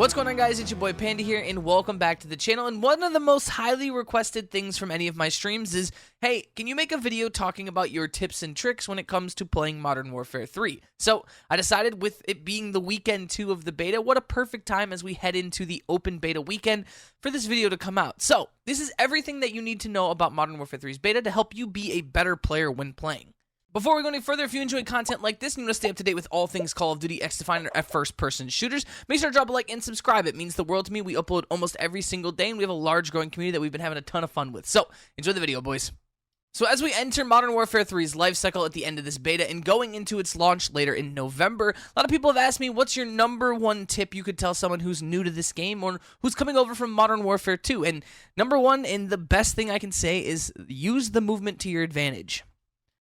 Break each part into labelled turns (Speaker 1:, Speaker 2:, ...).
Speaker 1: What's going on, guys? It's your boy Panda here, and welcome back to the channel. And one of the most highly requested things from any of my streams is, hey, can you make a video talking about your tips and tricks when it comes to playing Modern Warfare 3? So I decided, with it being the weekend 2 of the beta, what a perfect time as we head into the open beta weekend for this video to come out. So this is everything that you need to know about Modern Warfare 3's beta to help you be a better player when playing. Before we go any further, if you enjoy content like this and you want to stay up to date with all things Call of Duty, X-Defined, or first-person shooters, make sure to drop a like and subscribe. It means the world to me. We upload almost every single day, and we have a large growing community that we've been having a ton of fun with. So, enjoy the video, boys. So as we enter Modern Warfare 3's life cycle at the end of this beta and going into its launch later in November, a lot of people have asked me, what's your #1 tip you could tell someone who's new to this game or who's coming over from Modern Warfare 2? And #1, and the best thing I can say, is use the movement to your advantage.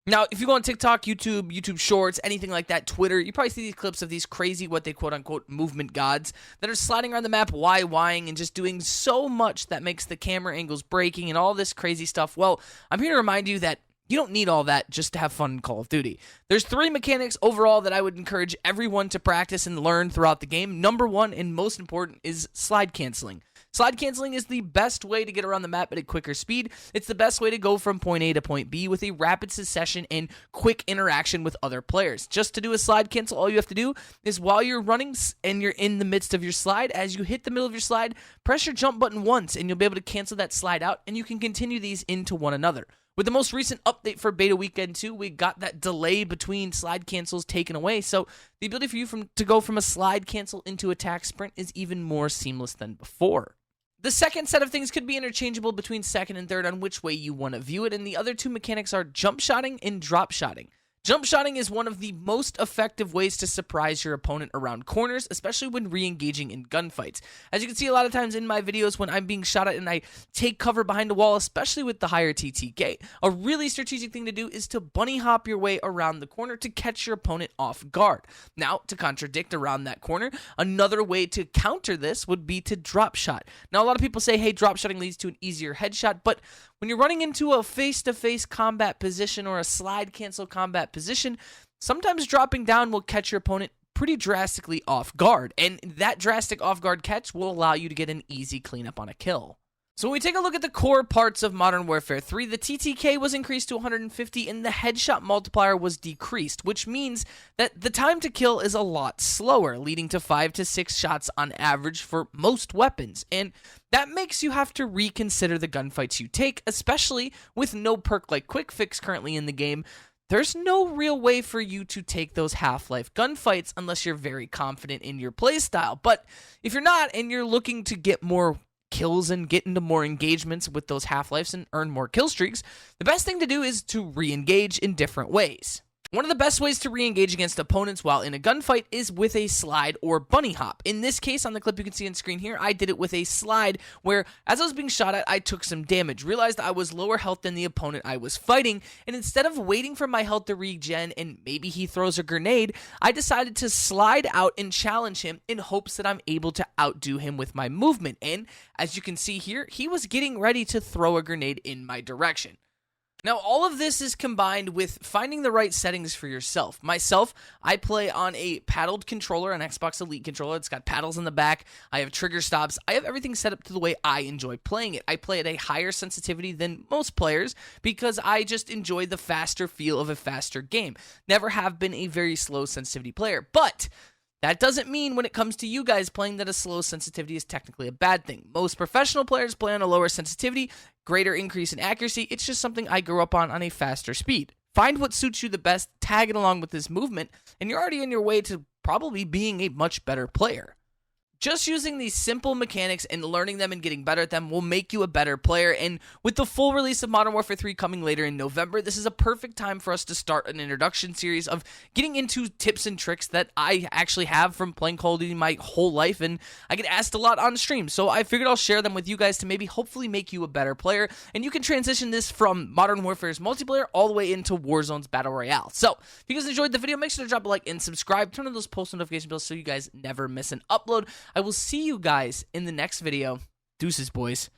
Speaker 1: Now, if you go on TikTok, YouTube Shorts, anything like that, Twitter, you probably see these clips of these crazy, what they quote-unquote movement gods that are sliding around the map, YYing, and just doing so much that makes the camera angles breaking and all this crazy stuff. Well, I'm here to remind you that you don't need all that just to have fun in Call of Duty. There's 3 mechanics overall that I would encourage everyone to practice and learn throughout the game. #1, and most important, is slide canceling. Slide canceling is the best way to get around the map at a quicker speed. It's the best way to go from point A to point B with a rapid succession and quick interaction with other players. Just to do a slide cancel, all you have to do is, while you're running and you're in the midst of your slide, as you hit the middle of your slide, press your jump button once and you'll be able to cancel that slide out, and you can continue these into one another. With the most recent update for Beta Weekend 2, we got that delay between slide cancels taken away, so the ability for you to go from a slide cancel into attack sprint is even more seamless than before. The second set of things could be interchangeable between second and third on which way you want to view it, and the other 2 mechanics are jump shotting and drop shotting. Jump shotting is one of the most effective ways to surprise your opponent around corners, especially when re-engaging in gunfights. As you can see a lot of times in my videos when I'm being shot at and I take cover behind a wall, especially with the higher TTK, a really strategic thing to do is to bunny hop your way around the corner to catch your opponent off guard. Now, to contradict around that corner, another way to counter this would be to drop shot. Now, a lot of people say, hey, drop shotting leads to an easier headshot, but when you're running into a face-to-face combat position or a slide cancel combat position, sometimes dropping down will catch your opponent pretty drastically off guard, and that drastic off guard catch will allow you to get an easy cleanup on a kill. So when we take a look at the core parts of Modern Warfare 3, the TTK was increased to 150 and the headshot multiplier was decreased, which means that the time to kill is a lot slower, leading to 5 to 6 shots on average for most weapons, and that makes you have to reconsider the gunfights you take, especially with no perk like Quick Fix currently in the game. There's no real way for you to take those Half-Life gunfights unless you're very confident in your playstyle, but if you're not and you're looking to get more kills and get into more engagements with those Half-Lives and earn more kill streaks, the best thing to do is to re-engage in different ways. One of the best ways to re-engage against opponents while in a gunfight is with a slide or bunny hop. In this case, on the clip you can see on screen here, I did it with a slide where, as I was being shot at, I took some damage, realized I was lower health than the opponent I was fighting, and instead of waiting for my health to regen and maybe he throws a grenade, I decided to slide out and challenge him in hopes that I'm able to outdo him with my movement. And as you can see here, he was getting ready to throw a grenade in my direction. Now, all of this is combined with finding the right settings for yourself. Myself, I play on a paddled controller, an Xbox Elite controller. It's got paddles in the back. I have trigger stops. I have everything set up to the way I enjoy playing it. I play at a higher sensitivity than most players because I just enjoy the faster feel of a faster game. Never have been a very slow sensitivity player, but that doesn't mean when it comes to you guys playing that a slow sensitivity is technically a bad thing. Most professional players play on a lower sensitivity, greater increase in accuracy. It's just something I grew up on a faster speed. Find what suits you the best, tag it along with this movement, and you're already on your way to probably being a much better player. Just using these simple mechanics and learning them and getting better at them will make you a better player, and with the full release of Modern Warfare 3 coming later in November, this is a perfect time for us to start an introduction series of getting into tips and tricks that I actually have from playing Call of Duty my whole life, and I get asked a lot on stream, so I figured I'll share them with you guys to maybe hopefully make you a better player, and you can transition this from Modern Warfare's multiplayer all the way into Warzone's Battle Royale. So, if you guys enjoyed the video, make sure to drop a like and subscribe, turn on those post notification bells so you guys never miss an upload. I will see you guys in the next video. Deuces, boys.